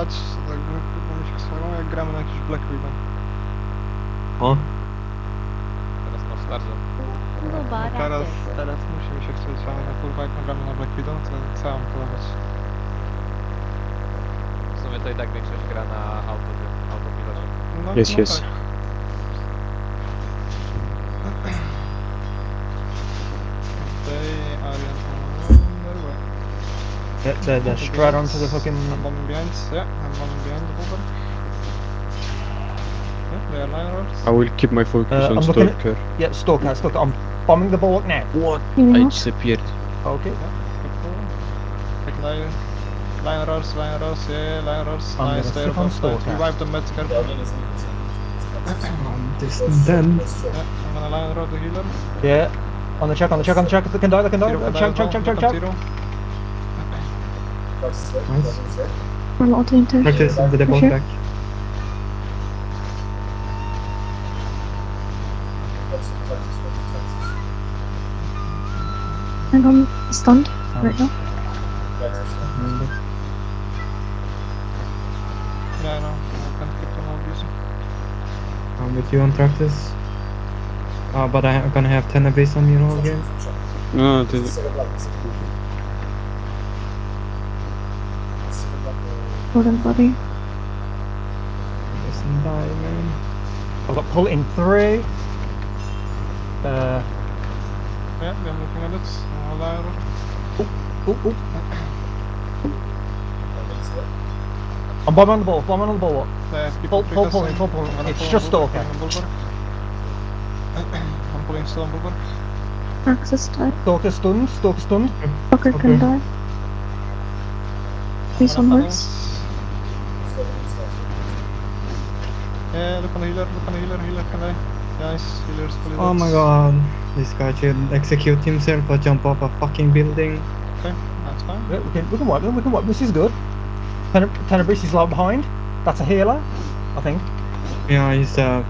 celować grupy swoją, jak gramy na jakiś Black Widow. O, Teraz masz Stargen. Teraz musi mi się chcieć, ale no kurwa jak gramy na Black Widow, to co mam celować? W sumie to i tak większość gra na autopilocie. No, jest, no jest. tak. They are on their way. Yeah, they're straight onto the fucking... I'm bombing behind, yeah, I'm bombing behind the bulwark. Yeah, they are line roads. I will keep my focus on I'm looking Stalker. Yeah, Stalker. I'm bombing the bulwark now. What? You I know? Okay. disappeared. Like line roads, yeah, line roads. I'm Nice, gonna they're sit on above that. Stalker. Revive the meds, careful. Then. Yeah, I'm gonna line road the healer. Yeah. On the check. They can die. Tiro can die Check. as well. Tiro. Nice. I'm auto inter. Practice with the ball Sure. back. And I'm stunned right now. Yeah, I know. I can keep them all busy. I'm with you on practice. But I'm gonna have 10 base on me all again. No, Golden body. doesn't die, man. I've got pull in 3. Yeah, I'm looking at it. Line road. I'm bombing on the bulwark. People Pull pulling. I'm gonna It's pull just on Stalker. bulwark. I'm pulling still on bulwark. Access died. Stalker stunned. Fucker Okay. can die. Please I'm gonna onwards. tunnel. Yeah, look on the healer, healer can die. Nice, healer's fully Oh dead. my god. This guy should execute himself or jump off a fucking building. Okay, that's fine. Yeah, we can wipe them. This is good. Tenebris is low behind. That's a healer, I think. Yeah, he's no,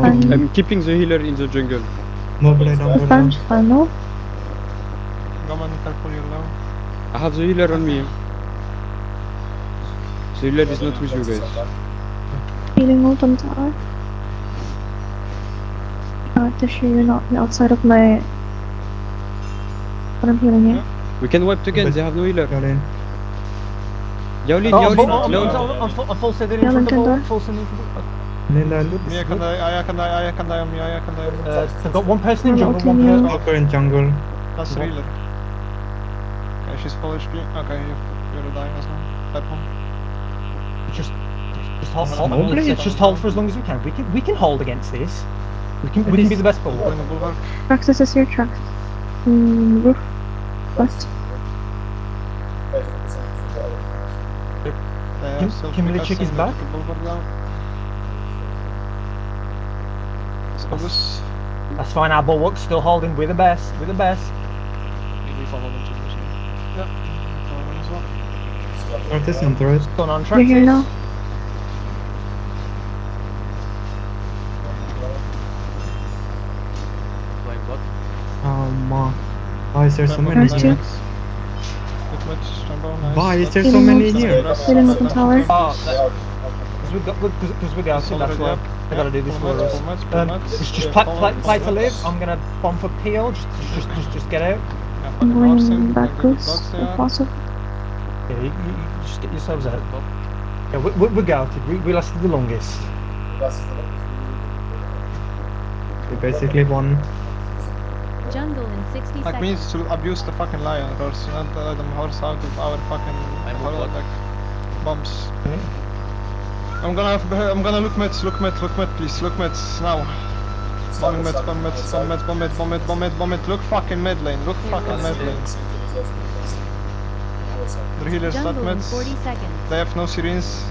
I'm keeping the healer in the jungle. Mobile down, French final. Gaman, careful, you're low. I have the healer on me. The healer is not with you guys. Healing ult on tower. To sure you're not outside of my... But I'm healing you. We can wipe again, they have no healer. Yao Lin, I'm full sitting in front of the bulwark. Full sitting in front of the Mia can die, Aya can die on me. They've got one person in jungle, one person. Stalker in jungle. That's the healer. Okay, she's full HP. Okay, you're dying as well. That one. Just hold for as long as we can. We can hold against this. We can be the best Pulling bulwark. the bulwark. Praxis is here, Trax. Roof. West. Kimberly Chick is back. Focus. That's fine. Our bulwark's still holding. We're the best. We follow them to the Yeah. Following as well. Practice on turret. Done on You're track. here now. Playing bot. Why is there so many Nice, here? too. Good match, Jumbo, nice. Why is there so Healing many ult. here? Healing ult on tower. Because we're going. That's why I gotta do this for us. Pull match. Just play to live. I'm gonna bomb for peel. Just get out. Yeah, I'm fucking box going in, back fucking good boost box if there. possible. Yeah, you just get yourselves out. Yeah, we're gouted. We lasted the longest. We basically won. Jungle in 60 Like we need seconds. to abuse the fucking lion horse, not let them horse out of our fucking I'm horror, blocked. like bombs. Yeah. I'm gonna look meds, please, look meds now. Bomb it, look fucking mid lane, look fucking mid lane. The healers start Jungle in meds, 40 seconds. they have no sirens.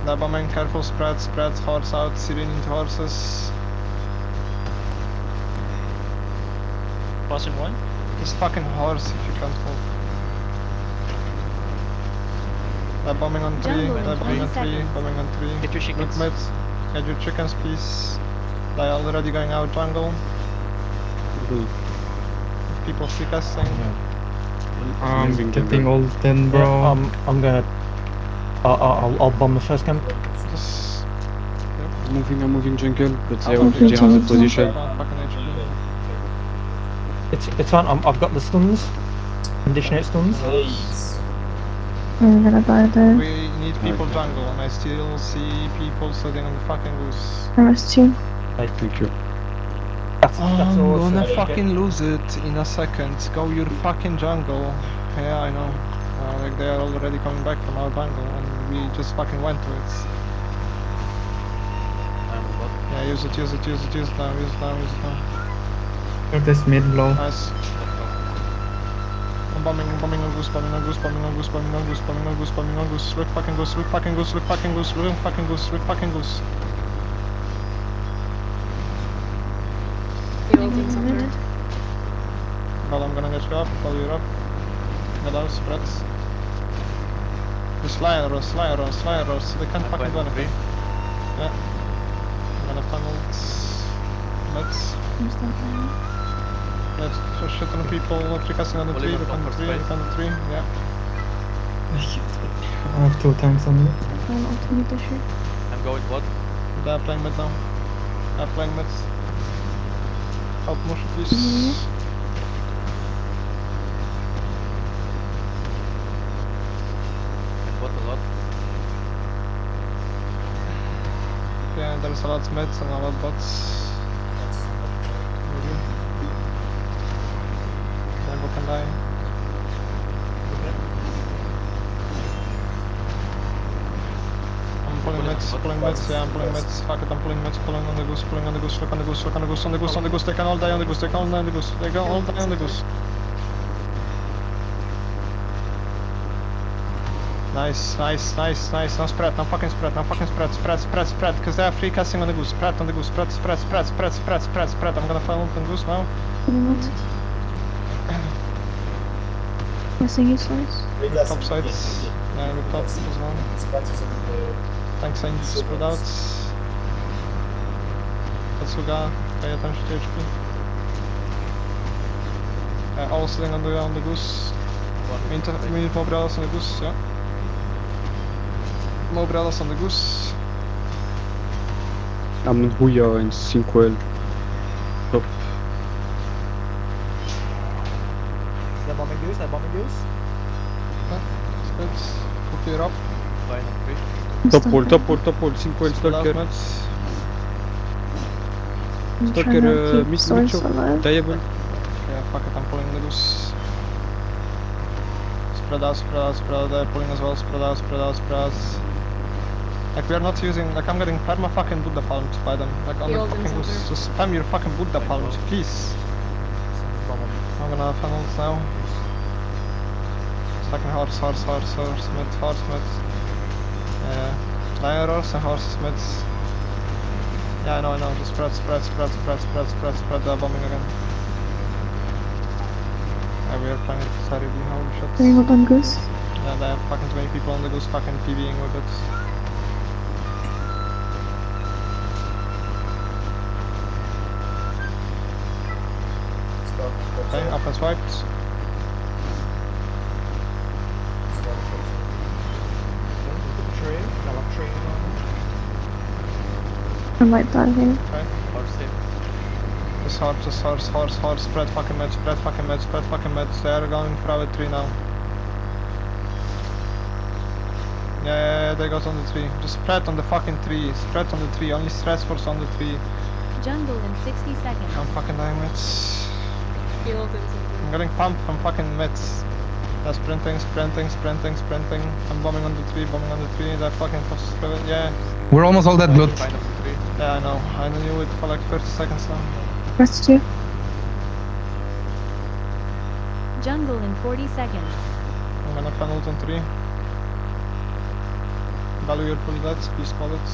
The bombing, careful, spread, horse out, siren into horses. Passing one. Just fucking horse if you can't move. They're bombing on 3, Jungle in they're bombing on 20 3, seconds. bombing on 3. Get your chickens. Look mid, get your chickens please. They're already going out jungle. People see casting. I'm moving getting jungle. ult then, bro. Yeah, I'm gonna. I'll bomb the first camp. Just... I'm moving jungle, but they, I'll they do have the too. position. fucking HP. It's fine. I've got the stuns. Conditionate stuns. I'm gonna die there. We need people jungle, and I still see people sitting on the fucking goose. I rest you. Thank you. That's I'm all. gonna fucking lose it in a second. Go your fucking jungle. Yeah, I know. Like they are already coming back from our jungle, and we just fucking went to it. I'm on bot. Yeah, use it now, use it now. Got this mid low. Nice. I'm bombing on goose. Look fucking goose. Well, I'm gonna get you up, follow you up. Get out, spreads. Just lie on us. They can't fucking do anything. Yeah. I'm gonna funnel meds. I'm still dying. Let's just shit on the people, recasting on the tree, look on the tree, yeah. I have 2 tanks on me. I'm ultimate issue. I'm going bot. They're playing mid now. They're playing mid. Help Mush, please. I'm bot a lot. Yeah, there's a lot of mids and a lot of bots. Maybe. Rainbow can die. I'm pulling mids, yeah, I'm pulling mids. Fuck it, I'm pulling mids, pulling on the goose, look on the goose, they can all die on the goose, they can all die on the goose. Nice. Now spread, now fucking spread, because they are free casting on the goose. Spread on the goose, spread. I'm gonna find ult on goose now. What? Missing useless. With top sides. Yeah, with top as well. Thanks, I need to spread out. Katsuga, pay attention to HP. All sitting on the goose. We need more umbrellas on the goose, yeah. More umbrellas on the goose. I'm on Huya and Sinkwell. Top. They're bombing goose. Yeah, that's good. Go clear up. Line on 3. I'm Top still wall, dying. Sinkwell, Spread out Stalker. meds. I'm trying Stalker, to keep mid swords chop. alive. Diable. Yeah, fuck it, I'm pulling the goose. Spread out, they're pulling as well, spread out. Like, we are not using, like, I'm getting perma fucking Buddha palms by them. Like, on the fucking goose. Just spam your fucking Buddha palms, please. I'm gonna funnel now. Fucking horse, mid. Yeah. Lion horse and horses mid. Yeah, I know, just spread, they're bombing again. Yeah, we are playing it terribly, holy shit. Doing ult on goose. Yeah, they have fucking too many people on the goose fucking PvEing with it. Okay, up and swiped. I might die here. Okay. Horse him. Just horse, spread fucking meds, they are going for our tree now. Yeah, they got on the tree. Just spread on the fucking tree, only stress force on the tree. Jungle in 60 seconds. I'm fucking dying meds. I'm getting pumped from fucking meds. They're sprinting. I'm bombing on the tree, they're fucking yeah. We're almost all dead, blood. Line of 3. Yeah, I know. I knew it for like 30 seconds now. Rest you. Jungle in 40 seconds. I'm gonna funnel on 3. Value your fully dead, please call it.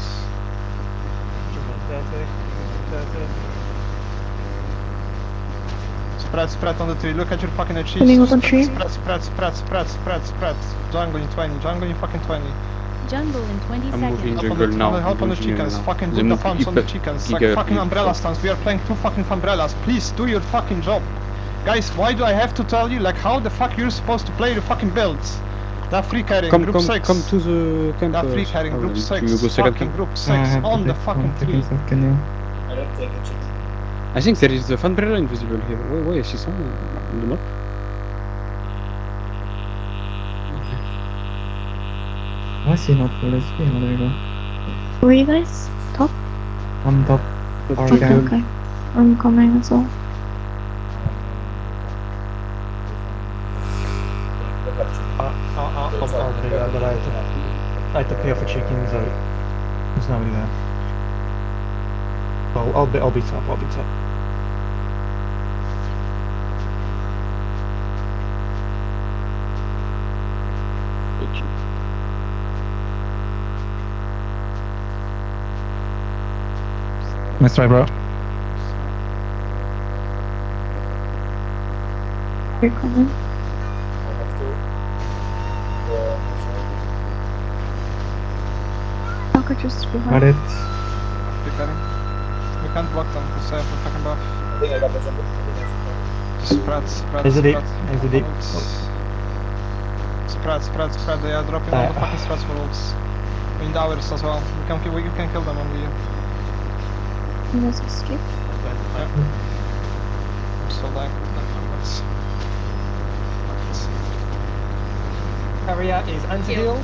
Spread on the tree, look at your fucking HP. Pulling up on tree. Spread. Jungle in 20. Jungle in 20 I'm seconds. moving jungle now. Help on the chickens, fucking do the farms on the chickens, like fucking umbrella stance, we are playing 2 fucking umbrellas, please do your fucking job. Guys, why do I have to tell you? Like, how the fuck you're supposed to play the fucking builds? That free carrying, group 6. Come to the camp. That free carrying, group 6. You go second Fucking camp. group 6 I have on to the take fucking 1 tree. second, can you? I think there is the umbrella invisible here. Why is she somewhere on the map? Why is he not full SP? Oh, there you go. Were you guys top? I'm top. Or Okay, down. okay. I'm coming as well. I'll do that, but I had to pay off a chicken, so there's nobody there. I'll be top. I'll be top. Nice try, bro. You're coming. Talker just Got behind. it. Free carrying. We can't block them because they have a fucking buff. Spread. Is it it? spread. Is it it? Spread. They are dropping all the fucking spreads for ults. In the hours as well. We can kill them on the. You guys escape. Yeah. I'm still dying. Area is anti-heal. Look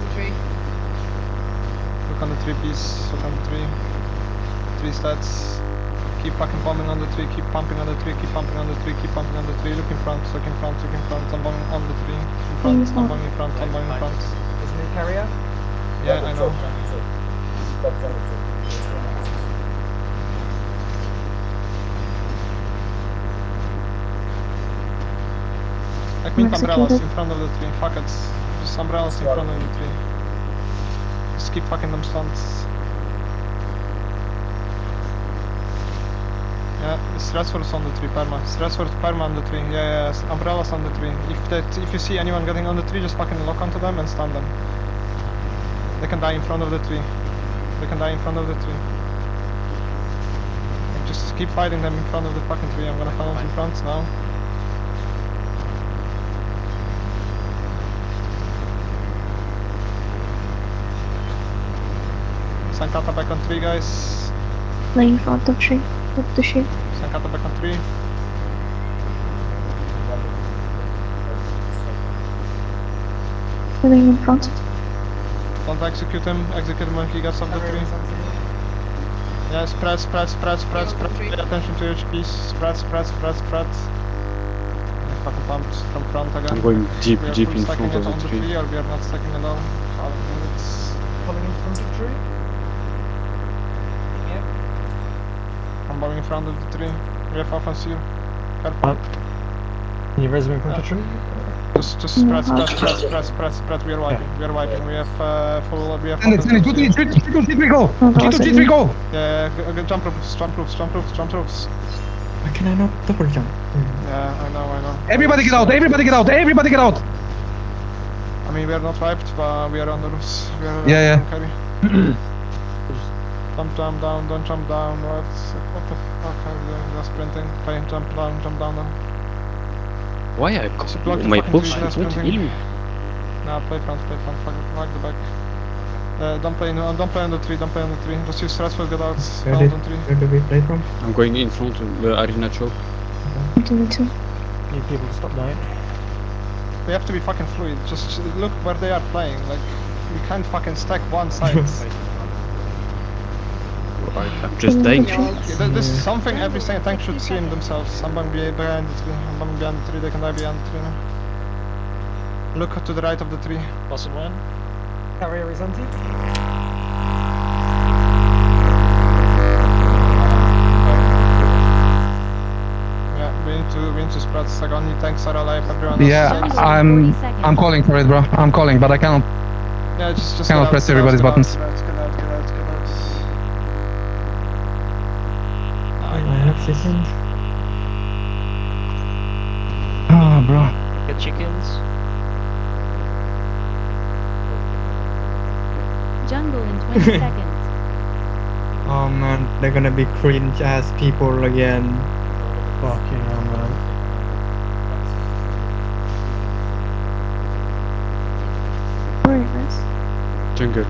on the tree, please. Look on the tree. 3 stats. Keep fucking bombing on the tree. Keep pumping on the tree. Keep pumping on the tree. Keep pumping on the tree. Look in front. Look in front. Look in front. I'm bombing on the tree. In front. I'm bombing in front. I'm bombing in front. Is new carrier? Yeah, I know. Like mean umbrellas in front of the tree. Fuck it. Just umbrellas in front of the tree. Just keep fucking them stunts. Yeah, stressors on the tree, perma. Stressors perma on the tree. Yeah, umbrellas on the tree. If you see anyone getting on the tree, just fucking lock onto them and stun them. They can die in front of the tree. They can die in front of the tree. And just keep fighting them in front of the fucking tree. I'm gonna funnel in front now. Sankata back on 3, guys. Playing in front of tree. With the shield. Sankata back on 3. Playing in front. Don't execute him. Execute him when he gets off the tree. Yeah, spread. Pay attention to your HPs. Spread. I fucking pumped from front again. I'm going deep We are in full stacking front it of on the the tree. tree, or we are not stacking it all. It's Pulling in front of tree. Yep. I'm going in front of the tree. We have offensive. Careful. Can you res me in front of tree? Just spread. We are wiping. We have full. We have. Send it. 2, 3, 3, go. 2, 3, go. Yeah, jump roofs. Why can I not double jump? Yeah, I know. Everybody get out. Everybody get out. I mean, we are not wiped, but we are on the roofs. We are Yeah. carry. Jump down, don't jump down. What the fuck are you doing? Just sprinting. Play, jump down now. Why I Just block the my fucking post tree, don't just heal sprinting. me? Nah, play front, fuck the back. Don't play on the tree, Just use stressful, get out, Where down on tree. do we play from? I'm going in front of the arena choke. Me too. Need people to stop dying. They have to be fucking fluid. Just look where they are playing. Like, we can't fucking stack one side. I'm just dying. This is something every single tank should see in themselves. I'm behind the tree, they can die behind the tree now. Look to the right of the tree. Muscle one. Carrier is anti. Yeah, we need to spread. Second, tanks are alive. Everyone Jungle in 40 seconds. I'm calling for it, bro. I'm calling, but I cannot. Yeah, just Cannot press everybody's buttons. Get out. I have second. Ah, bro. Get chickens. Jungle in 20 seconds. Oh man, they're gonna be cringe ass people again. Fucking hell, man. guys. Jungle.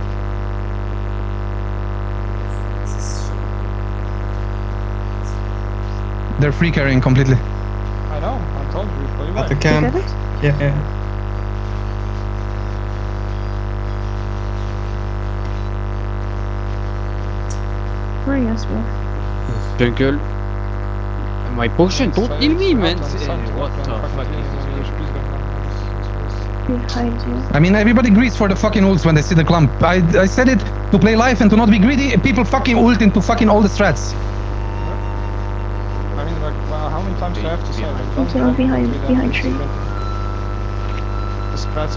They're free carrying completely. I know, I told you, play At the well. camp. Did you get it? Yeah, yeah. Oh, yes, well. Jungle. My potion, don't heal me, man. What the fuck is this game? Behind you. I mean, everybody agrees for the fucking ults when they see the clump. I said it to play live and to not be greedy. People fucking ult into fucking all the strats. I mean, like, well, how many times do I have to say? Like, don't Okay, behind- do that. behind It's tree. sprinting. Just spread.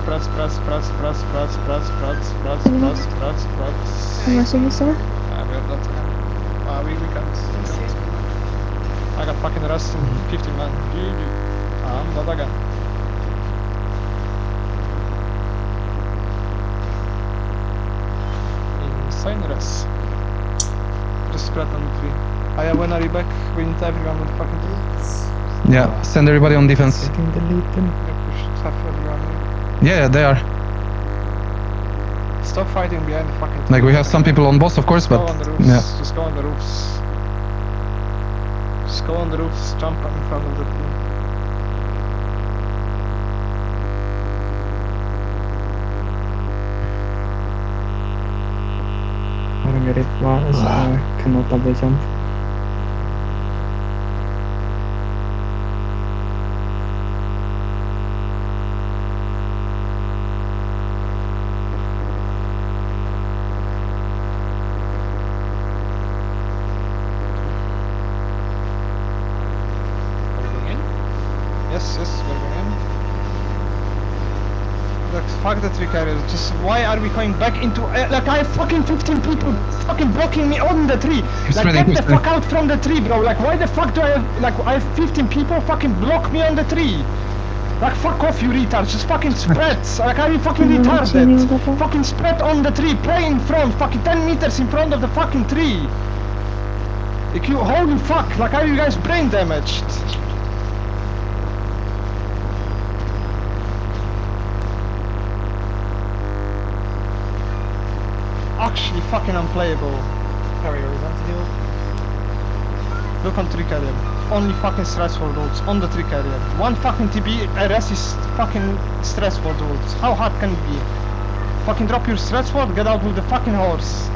I'm messing you, sir. We are not again. We can't. I got fucking rest in 15 man. GG. I'm dead again. Insane rest. Just spread on the tree. When are you back? We need everyone on the fucking tree. Yeah, send everybody on defense. Getting deleted. Yep, we should have everyone here. Yeah, they are. Stop fighting behind the fucking tree. Like, we have some people on boss, of course, Go but on the roofs. yeah. Just go on the roofs. Just go on the roofs, jump in front of the tree. I don't get it. Why is I cannot double jump? Are we going in? Yes, we're going in. Look, fuck the tree carrier. Just why are we going back into? Like I have fucking 15 people fucking blocking me on the tree. Like spreading, get the keep fuck spreading. out from the tree, bro. Like why the fuck do I have? Like I have 15 people fucking block me on the tree. Like fuck off, you retards. Just fucking spread. Like are you fucking No, it's you, retarded? Papa. Fucking spread on the tree. Play in front. Fucking 10 meters in front of the fucking tree. Like you, holy fuck. Like are you guys brain damaged? Actually fucking unplayable. Carrier is anti-heal. Look on tree carrier. Only fucking stressful ults on the tree carrier. One fucking TB RS is fucking stressful ults. How hard can it be? Fucking drop your stressful, get out with the fucking horse.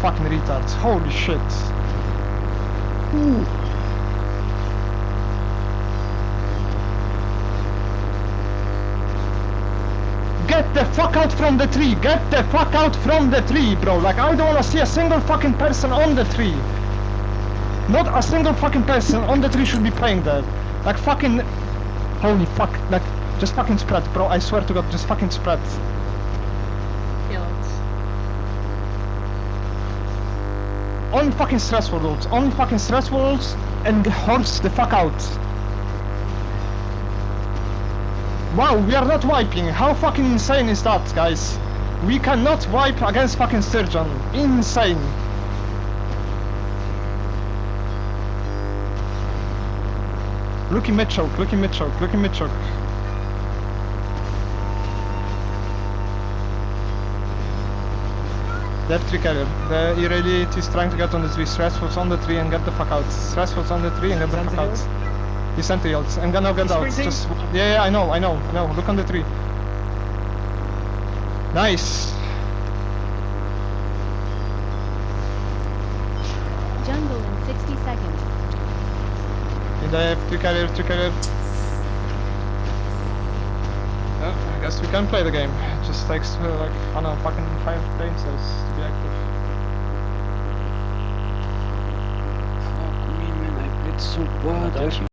Fucking retards. Holy shit. Get the fuck out from the tree! Get the fuck out from the tree, bro! Like, I don't wanna see a single fucking person on the tree! Not a single fucking person on the tree should be playing there! Like, fucking... Holy fuck, like, just fucking spread, bro, I swear to god, just fucking spread. Only fucking stressful rules, only fucking stressful rules, and horse the fuck out. Wow, we are not wiping. How fucking insane is that, guys? We cannot wipe against fucking Sturgeon. Insane. Look in mid-choke, look in mid-choke, look in mid-choke. That tree carrier. The irradiate is trying to get on the tree. Stressful's on the tree and get the fuck out. Stressful's on the tree and get the fuck out. He's anti-healed and gonna get out. Just yeah, I know. Look on the tree. Nice. Jungle in 60 seconds. In the tree carrier. Yeah, I guess we can play the game. It just takes like I don't know, fucking 5 brain cells to be active. Fuck me, man, I played so bad.